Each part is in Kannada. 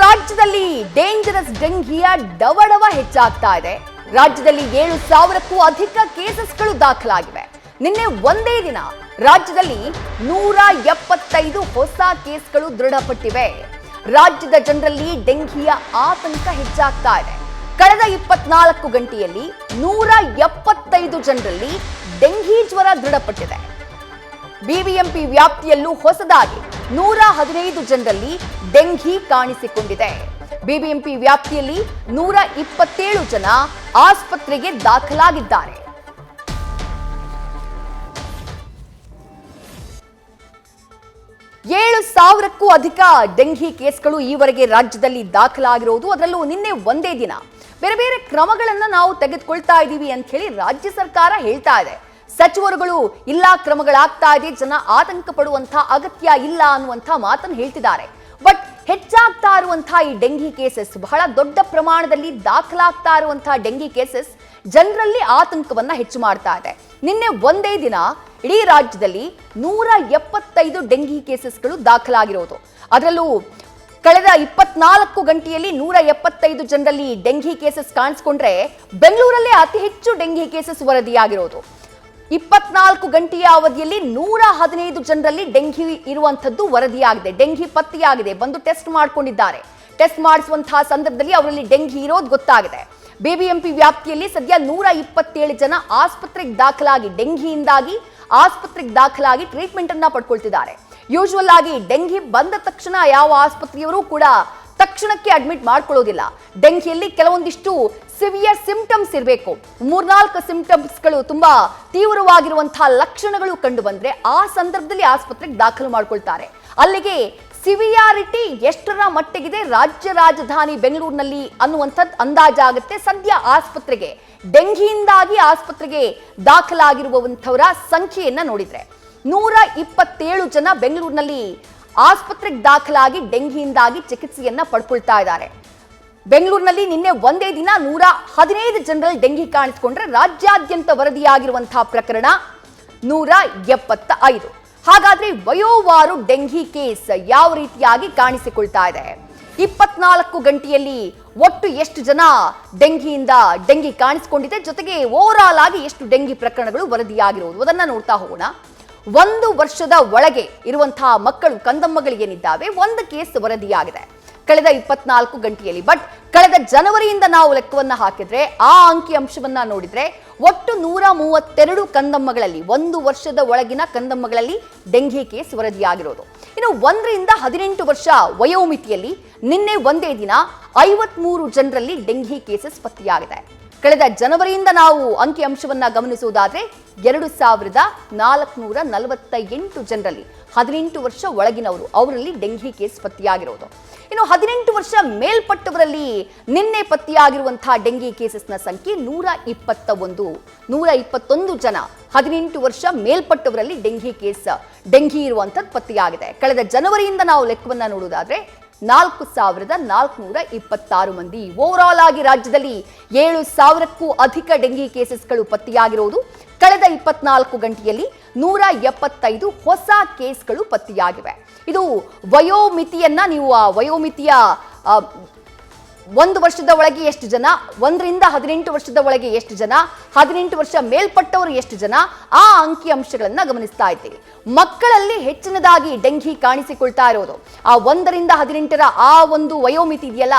ರಾಜ್ಯದಲ್ಲಿ ಡೇಂಜರಸ್ ಡೆಂಘಿಯ ಡವಡವ ಹೆಚ್ಚಾಗ್ತಾ ಇದೆ. ರಾಜ್ಯದಲ್ಲಿ 7,000ಕ್ಕೂ ಅಧಿಕ ಕೇಸಸ್ಗಳು ದಾಖಲಾಗಿವೆ. ನಿನ್ನೆ ಒಂದೇ ದಿನ ರಾಜ್ಯದಲ್ಲಿ 175 ಹೊಸ ಕೇಸ್ಗಳು ದೃಢಪಟ್ಟಿವೆ. ರಾಜ್ಯದ ಜನರಲ್ಲಿ ಡೆಂಘಿಯ ಆತಂಕ ಹೆಚ್ಚಾಗ್ತಾ ಇದೆ. ಕಳೆದ 24 ಗಂಟೆಯಲ್ಲಿ 175 ಜನರಲ್ಲಿ ಡೆಂಘಿ ಜ್ವರ ದೃಢಪಟ್ಟಿದೆ. ಬಿಬಿಎಂಪಿ ವ್ಯಾಪ್ತಿಯಲ್ಲೂ ಹೊಸದಾಗಿ 115 ಜನರಲ್ಲಿ ಡೆಂಘಿ ಕಾಣಿಸಿಕೊಂಡಿದೆ. ಬಿಬಿಎಂಪಿ ವ್ಯಾಪ್ತಿಯಲ್ಲಿ 127 ಜನ ಆಸ್ಪತ್ರೆಗೆ ದಾಖಲಾಗಿದ್ದಾರೆ. ಏಳು ಸಾವಿರಕ್ಕೂ ಅಧಿಕ ಡೆಂಘಿ ಕೇಸ್ಗಳು ಈವರೆಗೆ ರಾಜ್ಯದಲ್ಲಿ ದಾಖಲಾಗಿರುವುದು. ಅದರಲ್ಲೂ ನಿನ್ನೆ ಒಂದೇ ದಿನ ಬೇರೆ ಬೇರೆ ಕ್ರಮಗಳನ್ನು ನಾವು ತೆಗೆದುಕೊಳ್ತಾ ಇದ್ದೀವಿ ಅಂತ ಹೇಳಿ ರಾಜ್ಯ ಸರ್ಕಾರ ಹೇಳ್ತಾ ಇದೆ. ಸಚಿವರುಗಳು ಇಲ್ಲ ಕ್ರಮಗಳಾಗ್ತಾ ಇದೆ, ಜನ ಆತಂಕ ಪಡುವಂತಹ ಅಗತ್ಯ ಇಲ್ಲ ಅನ್ನುವಂಥ ಮಾತನ್ನು ಹೇಳ್ತಿದ್ದಾರೆ. ಬಟ್ ಹೆಚ್ಚಾಗ್ತಾ ಇರುವಂತಹ ಈ ಡೆಂಘಿ ಕೇಸಸ್, ಬಹಳ ದೊಡ್ಡ ಪ್ರಮಾಣದಲ್ಲಿ ದಾಖಲಾಗ್ತಾ ಇರುವಂತಹ ಡೆಂಘಿ ಕೇಸಸ್ ಜನರಲ್ಲಿ ಆತಂಕವನ್ನ ಹೆಚ್ಚು ಮಾಡ್ತಾ ಇದೆ. ನಿನ್ನೆ ಒಂದೇ ದಿನ ಇಡೀ ರಾಜ್ಯದಲ್ಲಿ 175 ಡೆಂಘಿ ಕೇಸಸ್ಗಳು ದಾಖಲಾಗಿರೋದು. ಅದರಲ್ಲೂ ಕಳೆದ 24 ಗಂಟೆಯಲ್ಲಿ 175 ಜನರಲ್ಲಿ ಡೆಂಘಿ ಕೇಸಸ್ ಕಾಣಿಸ್ಕೊಂಡ್ರೆ ಬೆಂಗಳೂರಲ್ಲೇ ಅತಿ ಹೆಚ್ಚು ಡೆಂಘಿ ಕೇಸಸ್ ವರದಿಯಾಗಿರೋದು. 24 ಗಂಟೆಯ ಅವಧಿಯಲ್ಲಿ 115 ಜನರಲ್ಲಿ ಡೆಂಘಿ ಇರುವಂತದ್ದು ವರದಿಯಾಗಿದೆ. ಡೆಂಘಿ ಪತ್ತೆಯಾಗಿದೆ, ಬಂದು ಟೆಸ್ಟ್ ಮಾಡಿಕೊಂಡಿದ್ದಾರೆ. ಟೆಸ್ಟ್ ಮಾಡಿಸುವಂತಹ ಸಂದರ್ಭದಲ್ಲಿ ಅವರಲ್ಲಿ ಡೆಂಘಿ ಇರೋದು ಗೊತ್ತಾಗಿದೆ. ಬಿಬಿಎಂಪಿ ವ್ಯಾಪ್ತಿಯಲ್ಲಿ ಸದ್ಯ 127 ಜನ ಆಸ್ಪತ್ರೆಗೆ ದಾಖಲಾಗಿ ಡೆಂಘಿಯಿಂದಾಗಿ ಆಸ್ಪತ್ರೆಗೆ ದಾಖಲಾಗಿ ಟ್ರೀಟ್ಮೆಂಟ್ ಅನ್ನ ಪಡ್ಕೊಳ್ತಿದ್ದಾರೆ. ಯೂಶುವಲ್ ಆಗಿ ಡೆಂಘಿ ಬಂದ ತಕ್ಷಣ ಯಾವ ಆಸ್ಪತ್ರೆಯವರು ಕೂಡ ತಕ್ಷಣಕ್ಕೆ ಅಡ್ಮಿಟ್ ಮಾಡ್ಕೊಳ್ಳೋದಿಲ್ಲ. ಡೆಂಘಿಯಲ್ಲಿ ಕೆಲವೊಂದಿಷ್ಟು ಸಿವಿಯರ್ ಸಿಂಪ್ಟಮ್ಸ್ ಇರಬೇಕು. 3-4 ಸಿಂಪ್ಟಮ್ಸ್ಗಳು ತುಂಬಾ ತೀವ್ರವಾಗಿರುವಂತಹ ಲಕ್ಷಣಗಳು ಕಂಡು ಬಂದ್ರೆ ಆ ಸಂದರ್ಭದಲ್ಲಿ ಆಸ್ಪತ್ರೆಗೆ ದಾಖಲು ಮಾಡ್ಕೊಳ್ತಾರೆ. ಅಲ್ಲಿಗೆ ಸಿವಿಯಾರಿಟಿ ಎಷ್ಟರ ಮಟ್ಟಿಗಿದೆ ರಾಜ್ಯ ರಾಜಧಾನಿ ಬೆಂಗಳೂರಿನಲ್ಲಿ ಅನ್ನುವಂಥದ್ದು ಅಂದಾಜಾಗುತ್ತೆ. ಸದ್ಯ ಆಸ್ಪತ್ರೆಗೆ ಡೆಂಘಿಯಿಂದಾಗಿ ಆಸ್ಪತ್ರೆಗೆ ದಾಖಲಾಗಿರುವಂಥವರ ಸಂಖ್ಯೆಯನ್ನ ನೋಡಿದ್ರೆ 127 ಜನ ಬೆಂಗಳೂರಿನಲ್ಲಿ ಆಸ್ಪತ್ರೆಗೆ ದಾಖಲಾಗಿ ಡೆಂಘಿಯಿಂದಾಗಿ ಚಿಕಿತ್ಸೆಯನ್ನ ಪಡ್ಕೊಳ್ತಾ ಇದ್ದಾರೆ. ಬೆಂಗಳೂರಿನಲ್ಲಿ ನಿನ್ನೆ ಒಂದೇ ದಿನ 115 ಜನರಲ್ಲಿ ಡೆಂಘಿ ಕಾಣಿಸಿಕೊಂಡ್ರೆ ರಾಜ್ಯಾದ್ಯಂತ ವರದಿಯಾಗಿರುವಂತಹ ಪ್ರಕರಣ 175. ಹಾಗಾದ್ರೆ ವಯೋವಾರು ಡೆಂಘಿ ಕೇಸ್ ಯಾವ ರೀತಿಯಾಗಿ ಕಾಣಿಸಿಕೊಳ್ತಾ ಇದೆ? 24 ಗಂಟೆಯಲ್ಲಿ ಒಟ್ಟು ಎಷ್ಟು ಜನ ಡೆಂಘಿ ಕಾಣಿಸಿಕೊಂಡಿದೆ, ಜೊತೆಗೆ ಓವರ್ ಆಲ್ ಆಗಿ ಎಷ್ಟು ಡೆಂಘಿ ಪ್ರಕರಣಗಳು ವರದಿಯಾಗಿರುವುದು ಅದನ್ನ ನೋಡ್ತಾ ಹೋಗೋಣ. 1 ವರ್ಷದ ಒಳಗೆ ಇರುವಂತಹ ಮಕ್ಕಳು, ಕಂದಮ್ಮಗಳಿಗೇನಿದ್ದಾವೆ, ಒಂದು ಕೇಸ್ ವರದಿಯಾಗಿದೆ ಕಳೆದ 24 ಗಂಟೆಯಲ್ಲಿ. ಬಟ್ ಕಳೆದ ಜನವರಿಯಿಂದ ನಾವು ಲೆಕ್ಕವನ್ನ ಹಾಕಿದ್ರೆ, ಆ ಅಂಕಿ ಅಂಶವನ್ನ ನೋಡಿದ್ರೆ ಒಟ್ಟು 132 ಕಂದಮ್ಮಗಳಲ್ಲಿ, 1 ವರ್ಷದ ಒಳಗಿನ ಕಂದಮ್ಮಗಳಲ್ಲಿ ಡೆಂಘಿ ಕೇಸ್ ವರದಿಯಾಗಿರೋದು. ಇನ್ನು 1 ರಿಂದ 18 ವರ್ಷ ವಯೋಮಿತಿಯಲ್ಲಿ ನಿನ್ನೆ ಒಂದೇ ದಿನ 53 ಜನರಲ್ಲಿ ಡೆಂಘಿ ಕೇಸಸ್ ಪತ್ತೆಯಾಗಿದೆ. ಕಳೆದ ಜನವರಿಯಿಂದ ನಾವು ಅಂಕಿ ಅಂಶವನ್ನ ಗಮನಿಸುವುದಾದ್ರೆ 2,448 ಜನರಲ್ಲಿ 18 ವರ್ಷ ಒಳಗಿನವರು, ಅವರಲ್ಲಿ ಡೆಂಘಿ ಕೇಸ್ ಪತ್ತೆಯಾಗಿರೋದು. ಇನ್ನು 18 ವರ್ಷ ಮೇಲ್ಪಟ್ಟವರಲ್ಲಿ ನಿನ್ನೆ ಪತ್ತೆಯಾಗಿರುವಂತಹ ಡೆಂಘಿ ಕೇಸಸ್ನ ಸಂಖ್ಯೆ 121 ಜನ. 18 ವರ್ಷ ಮೇಲ್ಪಟ್ಟವರಲ್ಲಿ ಡೆಂಘಿ ಇರುವಂತದ್ದು ಪತ್ತೆಯಾಗಿದೆ. ಕಳೆದ ಜನವರಿಯಿಂದ ನಾವು ಲೆಕ್ಕವನ್ನ ನೋಡುವುದಾದ್ರೆ 4,426 ಮಂದಿ. ಓವರ್ ಆಲ್ ಆಗಿ ರಾಜ್ಯದಲ್ಲಿ 7,000ಕ್ಕೂ ಅಧಿಕ ಡೆಂಘಿ ಕೇಸಸ್ಗಳು ಪತ್ತೆಯಾಗಿರುವುದು. ಕಳೆದ 24 ಗಂಟೆಯಲ್ಲಿ 175 ಹೊಸ ಕೇಸ್ಗಳು ಪತ್ತೆಯಾಗಿವೆ. ಇದು ವಯೋಮಿತಿಯನ್ನ ನೀವು ಆ ವಯೋಮಿತಿಯ 1 ವರ್ಷದ ಒಳಗೆ ಎಷ್ಟು ಜನ, 1 ರಿಂದ 18 ವರ್ಷದ ಒಳಗೆ ಎಷ್ಟು ಜನ, 18 ವರ್ಷ ಮೇಲ್ಪಟ್ಟವರು ಎಷ್ಟು ಜನ, ಆ ಅಂಕಿ ಅಂಶಗಳನ್ನ ಗಮನಿಸ್ತಾ ಇದ್ದೀವಿ. ಮಕ್ಕಳಲ್ಲಿ ಹೆಚ್ಚಿನದಾಗಿ ಡೆಂಘಿ ಕಾಣಿಸಿಕೊಳ್ತಾ ಇರೋದು. ಆ 1 ರಿಂದ 18ರ ಆ ಒಂದು ವಯೋಮಿತಿ ಇದೆಯಲ್ಲ,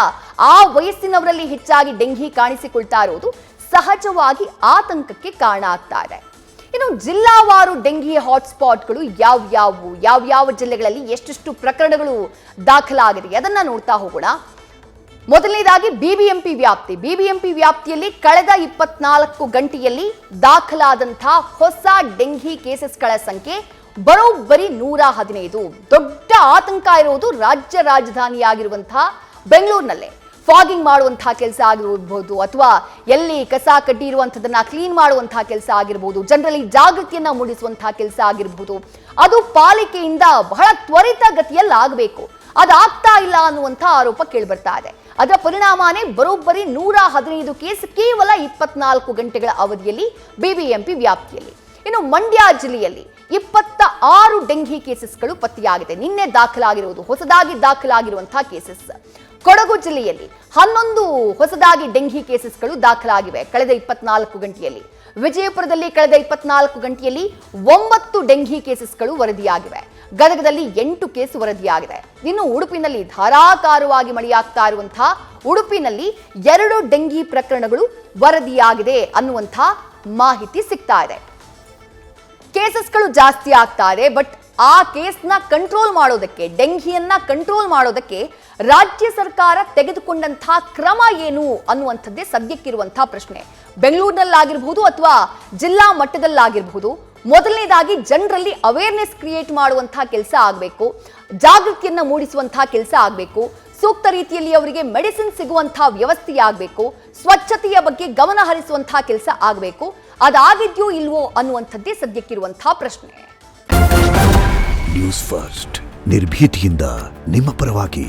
ಆ ವಯಸ್ಸಿನವರಲ್ಲಿ ಹೆಚ್ಚಾಗಿ ಡೆಂಘಿ ಕಾಣಿಸಿಕೊಳ್ತಾ ಇರೋದು ಸಹಜವಾಗಿ ಆತಂಕಕ್ಕೆ ಕಾರಣ ಆಗ್ತಾ ಇದೆ. ಇನ್ನು ಜಿಲ್ಲಾವಾರು ಡೆಂಘಿ ಹಾಟ್ಸ್ಪಾಟ್ಗಳು ಯಾವ್ಯಾವ ಜಿಲ್ಲೆಗಳಲ್ಲಿ ಎಷ್ಟೆಷ್ಟು ಪ್ರಕರಣಗಳು ದಾಖಲಾಗಿದೆ ಅದನ್ನ ನೋಡ್ತಾ ಹೋಗೋಣ. ಮೊದಲನೇದಾಗಿ ಬಿಬಿಎಂಪಿ ವ್ಯಾಪ್ತಿಯಲ್ಲಿ ಕಳೆದ 24 ಗಂಟೆಯಲ್ಲಿ ದಾಖಲಾದಂತಹ ಹೊಸ ಡೆಂಘಿ ಕೇಸಸ್ಗಳ ಸಂಖ್ಯೆ ಬರೋಬ್ಬರಿ 115. ದೊಡ್ಡ ಆತಂಕ ಇರೋದು ರಾಜ್ಯ ರಾಜಧಾನಿಯಾಗಿರುವಂತಹ ಬೆಂಗಳೂರಿನಲ್ಲೇ. ಫಾಗಿಂಗ್ ಮಾಡುವಂತಹ ಕೆಲಸ ಆಗಿರಬಹುದು, ಅಥವಾ ಎಲ್ಲಿ ಕಸ ಕಡ್ಡಿ ಇರುವಂಥದ್ದನ್ನ ಕ್ಲೀನ್ ಮಾಡುವಂತಹ ಕೆಲಸ ಆಗಿರಬಹುದು, ಜನರಲ್ಲಿ ಜಾಗೃತಿಯನ್ನ ಮೂಡಿಸುವಂತಹ ಕೆಲಸ ಆಗಿರಬಹುದು, ಅದು ಪಾಲಿಕೆಯಿಂದ ಬಹಳ ತ್ವರಿತಗತಿಯಲ್ಲಿ ಆಗಬೇಕು. ಅದಾಗ್ತಾ ಇಲ್ಲ ಅನ್ನುವಂಥ ಆರೋಪ ಕೇಳಿಬರ್ತಾ ಇದೆ. ಅದರ ಪರಿಣಾಮನೇ ಬರೋಬ್ಬರಿ 115 ಕೇಸ್ ಕೇವಲ 24 ಗಂಟೆಗಳ ಅವಧಿಯಲ್ಲಿ ಬಿಬಿಎಂಪಿ ವ್ಯಾಪ್ತಿಯಲ್ಲಿ. ಇನ್ನು ಮಂಡ್ಯ ಜಿಲ್ಲೆಯಲ್ಲಿ 26 ಡೆಂಘಿ ಕೇಸಸ್ಗಳು ಪತ್ತೆಯಾಗಿದೆ. ನಿನ್ನೆ ದಾಖಲಾಗಿರುವುದು ಹೊಸದಾಗಿ ದಾಖಲಾಗಿರುವಂತಹ ಕೇಸಸ್. ಕೊಡಗು ಜಿಲ್ಲೆಯಲ್ಲಿ 11 ಹೊಸದಾಗಿ ಡೆಂಘಿ ಕೇಸಸ್ಗಳು ದಾಖಲಾಗಿವೆ ಕಳೆದ 24 ಗಂಟೆಯಲ್ಲಿ. ವಿಜಯಪುರದಲ್ಲಿ ಕಳೆದ 24 ಗಂಟೆಯಲ್ಲಿ 9 ಡೆಂಘಿ ಕೇಸಸ್ಗಳು ವರದಿಯಾಗಿವೆ. ಗದಗದಲ್ಲಿ 8 ಕೇಸ್ ವರದಿಯಾಗಿದೆ. ಇನ್ನು ಉಡುಪಿನಲ್ಲಿ ಧಾರಾಕಾರವಾಗಿ ಮಳೆಯಾಗ್ತಾ ಇರುವಂತಹ ಉಡುಪಿನಲ್ಲಿ 2 ಡೆಂಘಿ ಪ್ರಕರಣಗಳು ವರದಿಯಾಗಿದೆ ಅನ್ನುವಂಥ ಮಾಹಿತಿ ಸಿಗ್ತಾ ಇದೆ. ಕೇಸಸ್ಗಳು ಜಾಸ್ತಿ ಆಗ್ತಾ ಇದೆ, ಬಟ್ ಆ ಕೇಸ್ನ ಕಂಟ್ರೋಲ್ ಮಾಡೋದಕ್ಕೆ, ಡೆಂಘಿಯನ್ನ ಕಂಟ್ರೋಲ್ ಮಾಡೋದಕ್ಕೆ ರಾಜ್ಯ ಸರ್ಕಾರ ತೆಗೆದುಕೊಂಡಂತಹ ಕ್ರಮ ಏನು ಅನ್ನುವಂಥದ್ದೇ ಸದ್ಯಕ್ಕಿರುವಂತಹ ಪ್ರಶ್ನೆ. ಬೆಂಗಳೂರಿನಲ್ಲಾಗಿರಬಹುದು ಅಥವಾ ಜಿಲ್ಲಾ ಮಟ್ಟದಲ್ಲಾಗಿರಬಹುದು, ಮೊದಲನೇದಾಗಿ ಜನರಲ್ಲಿ ಅವೇರ್ನೆಸ್ ಕ್ರಿಯೇಟ್ ಮಾಡುವಂತಹ ಕೆಲಸ ಆಗಬೇಕು, ಜಾಗೃತಿಯನ್ನ ಮೂಡಿಸುವಂತಹ ಕೆಲಸ ಆಗಬೇಕು, ಸೂಕ್ತ ರೀತಿಯಲ್ಲಿ ಅವರಿಗೆ ಮೆಡಿಸಿನ್ ಸಿಗುವಂತಹ ವ್ಯವಸ್ಥೆ ಆಗಬೇಕು, ಸ್ವಚ್ಛತೆಯ ಬಗ್ಗೆ ಗಮನ ಹರಿಸುವಂತಹ ಕೆಲಸ ಆಗಬೇಕು. ಅದಾಗಿದ್ಯೋ ಇಲ್ವೋ ಅನ್ನುವಂಥದ್ದೇ ಸದ್ಯಕ್ಕಿರುವಂತಹ ಪ್ರಶ್ನೆ. ನ್ಯೂಸ್ ಫಸ್ಟ್ ನಿರ್ಭೀತಿಯಿಂದ ನಿಮ್ಮ ಪರವಾಗಿ.